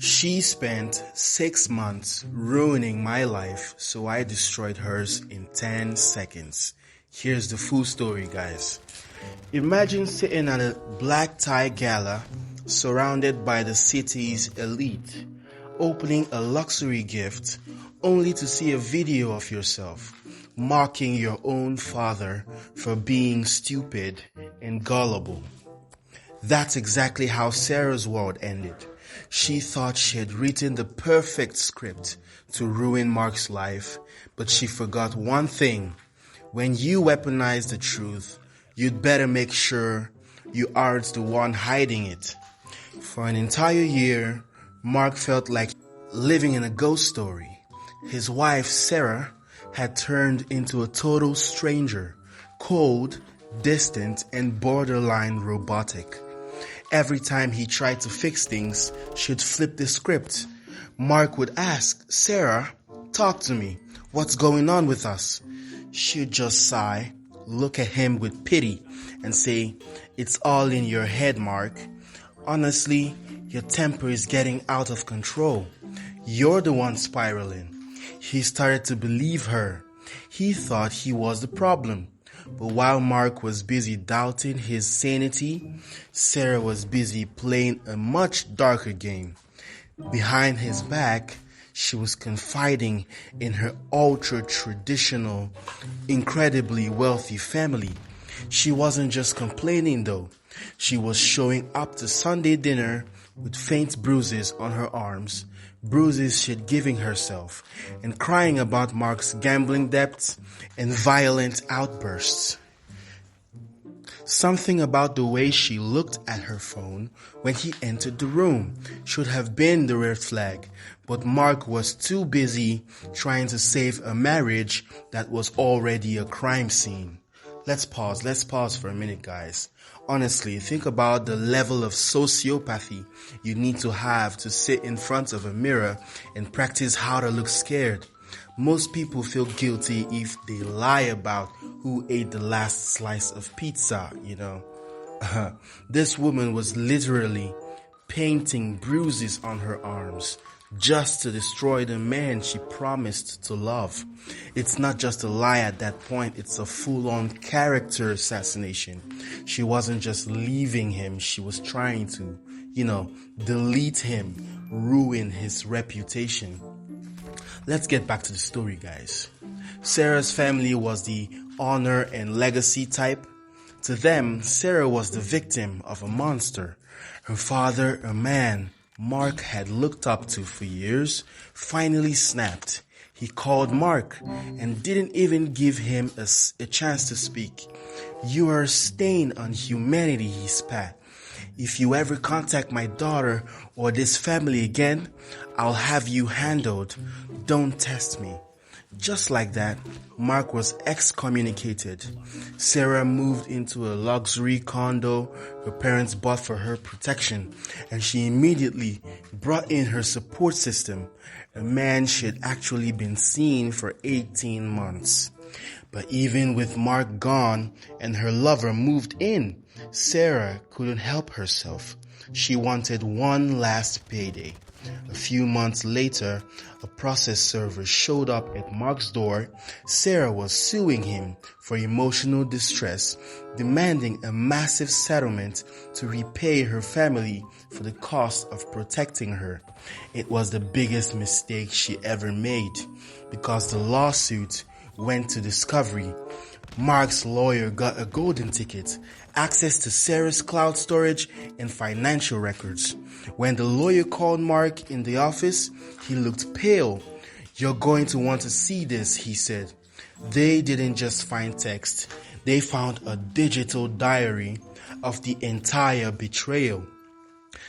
She spent 6 months ruining my life, so I destroyed hers in 10 seconds. Here's the full story, guys. Imagine sitting at a black tie gala, surrounded by the city's elite, opening a luxury gift, only to see a video of yourself, mocking your own father for being stupid and gullible. That's exactly how Sarah's world ended. She thought she had written the perfect script to ruin Mark's life, but she forgot one thing. When you weaponize the truth, you'd better make sure you aren't the one hiding it. For an entire year, Mark felt like living in a ghost story. His wife, Sarah, had turned into a total stranger, cold, distant, and borderline robotic. Every time he tried to fix things, she'd flip the script. Mark would ask, "Sarah, talk to me. What's going on with us?" She'd just sigh, look at him with pity, and say, "It's all in your head, Mark. Honestly, your temper is getting out of control. You're the one spiraling." He started to believe her. He thought he was the problem. But while Mark was busy doubting his sanity, Sarah was busy playing a much darker game. Behind his back, she was confiding in her ultra-traditional, incredibly wealthy family. She wasn't just complaining though. She was showing up to Sunday dinner with faint bruises on her arms, bruises she'd given herself, and crying about Mark's gambling debts and violent outbursts. Something about the way she looked at her phone when he entered the room should have been the red flag, but Mark was too busy trying to save a marriage that was already a crime scene. Let's pause for a minute, guys. Honestly, think about the level of sociopathy you need to have to sit in front of a mirror and practice how to look scared. Most people feel guilty if they lie about who ate the last slice of pizza, This woman was literally painting bruises on her arms just to destroy the man she promised to love. It's not just a lie at that point, it's a full-on character assassination. She wasn't just leaving him, she was trying to, delete him, ruin his reputation. Let's get back to the story, guys. Sarah's family was the honor and legacy type. To them, Sarah was the victim of a monster. Her father, a man Mark had looked up to for years, finally snapped. He called Mark and didn't even give him a chance to speak. "You are a stain on humanity," he spat. "If you ever contact my daughter or this family again, I'll have you handled. Don't test me." Just like that, Mark was excommunicated. Sarah moved into a luxury condo her parents bought for her protection, and she immediately brought in her support system, a man she had actually been seeing for 18 months. But even with Mark gone and her lover moved in, Sarah couldn't help herself. She wanted one last payday. A few months later, a process server showed up at Mark's door. Sarah was suing him for emotional distress, demanding a massive settlement to repay her family for the cost of protecting her. It was the biggest mistake she ever made, because the lawsuit went to discovery. Mark's lawyer got a golden ticket, access to Sarah's cloud storage and financial records. When the lawyer called Mark in the office, he looked pale. "You're going to want to see this," he said. They didn't just find text. They found a digital diary of the entire betrayal.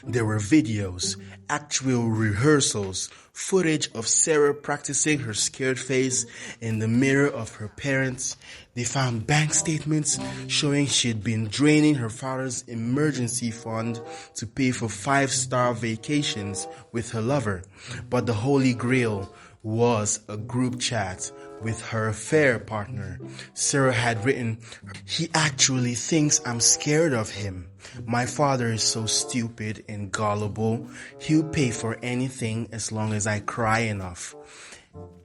There were videos, actual rehearsals, footage of Sarah practicing her scared face in the mirror of her parents. They found bank statements showing she'd been draining her father's emergency fund to pay for 5-star vacations with her lover. But the holy grail was a group chat with her affair partner. Sarah had written, "He actually thinks I'm scared of him. My father is so stupid and gullible. He'll pay for anything as long as I cry enough."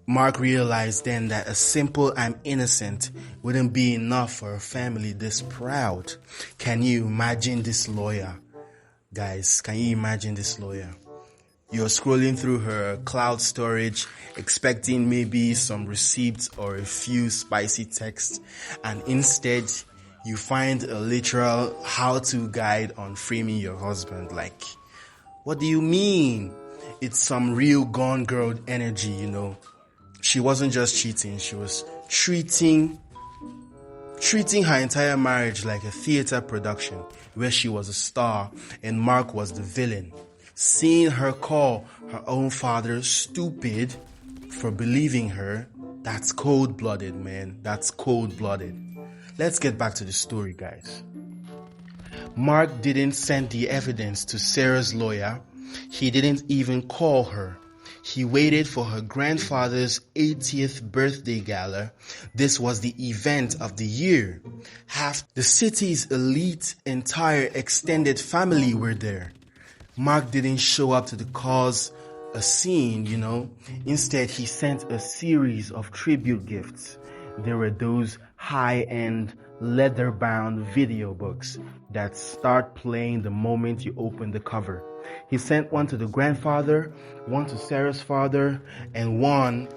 Mark realized then that a simple "I'm innocent" wouldn't be enough for a family this proud. Can you imagine this lawyer? Guys, can you imagine this lawyer? You're scrolling through her cloud storage, expecting maybe some receipts or a few spicy texts, and instead you find a literal how-to guide on framing your husband. Like, what do you mean? It's some real Gone Girl energy, you know. She wasn't just cheating, she was treating her entire marriage like a theater production where she was a star and Mark was the villain. Seeing her call her own father stupid for believing her, that's cold-blooded, man. That's cold-blooded. Let's get back to the story, guys. Mark didn't send the evidence to Sarah's lawyer. He didn't even call her. He waited for her grandfather's 80th birthday gala. This was the event of the year. Half the city's elite, entire extended family were there. Mark didn't show up to cause a scene, you know. Instead, he sent a series of tribute gifts. There were those high-end leather-bound video books that start playing the moment you open the cover. He sent one to the grandfather, one to Sarah's father, and one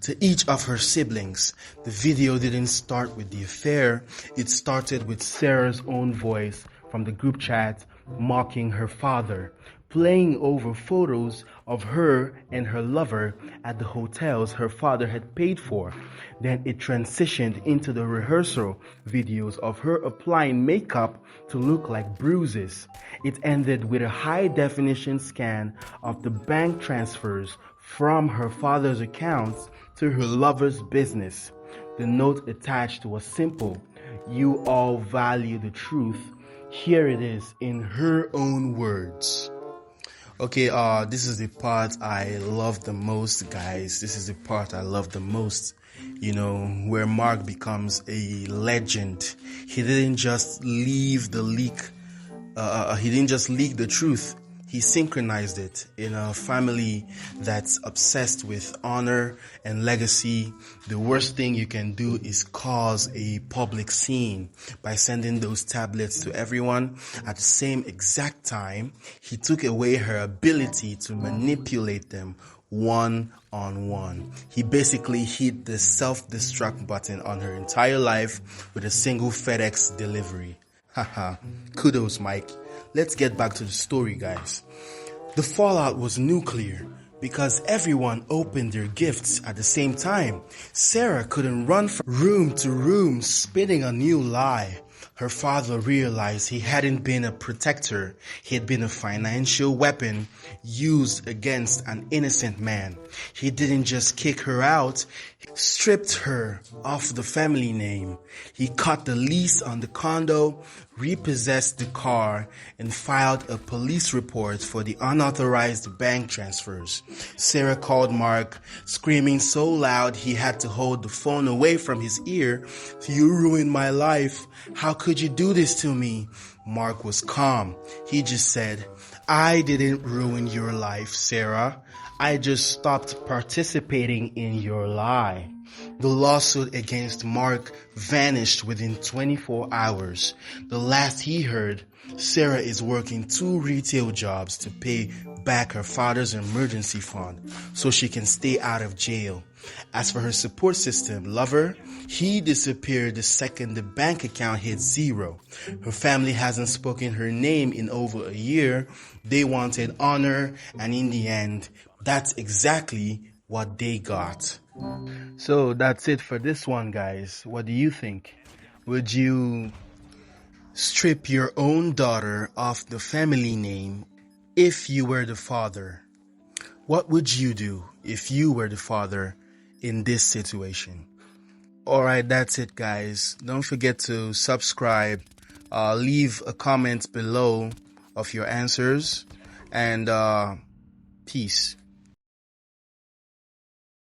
to each of her siblings. The video didn't start with the affair. It started with Sarah's own voice from the group chat mocking her father, playing over photos of her and her lover at the hotels her father had paid for. Then it transitioned into the rehearsal videos of her applying makeup to look like bruises. It ended with a high-definition scan of the bank transfers from her father's accounts to her lover's business. The note attached was simple: "You all value the truth." Here it is in her own words. Okay, this is the part I love the most, guys. This is the part I love the most. You know, where Mark becomes a legend. He didn't just leave the leak. He didn't just leak the truth. He synchronized it. In a family that's obsessed with honor and legacy, the worst thing you can do is cause a public scene by sending those tablets to everyone. At the same exact time, he took away her ability to manipulate them one-on-one. He basically hit the self-destruct button on her entire life with a single FedEx delivery. Haha, kudos, Mike. Let's get back to the story, guys. The fallout was nuclear because everyone opened their gifts at the same time. Sarah couldn't run from room to room spinning a new lie. Her father realized he hadn't been a protector. He had been a financial weapon used against an innocent man. He didn't just kick her out, he stripped her of the family name. He cut the lease on the condo, repossessed the car, and filed a police report for the unauthorized bank transfers. Sarah called Mark, screaming so loud he had to hold the phone away from his ear. "You ruined my life. How could you do this to me?" Mark was calm. He just said, "I didn't ruin your life, Sarah. I just stopped participating in your lie." The lawsuit against Mark vanished within 24 hours. The last he heard, Sarah is working 2 retail jobs to pay back her father's emergency fund so she can stay out of jail. As for her support system, lover, he disappeared the second the bank account hit zero. Her family hasn't spoken her name in over a year. They wanted honor, and in the end, that's exactly what they got. So that's it for this one, guys. What do you think? Would you strip your own daughter of the family name if you were the father? What would you do if you were the father in this situation? Alright, that's it, guys. Don't forget to subscribe, leave a comment below of your answers, and peace.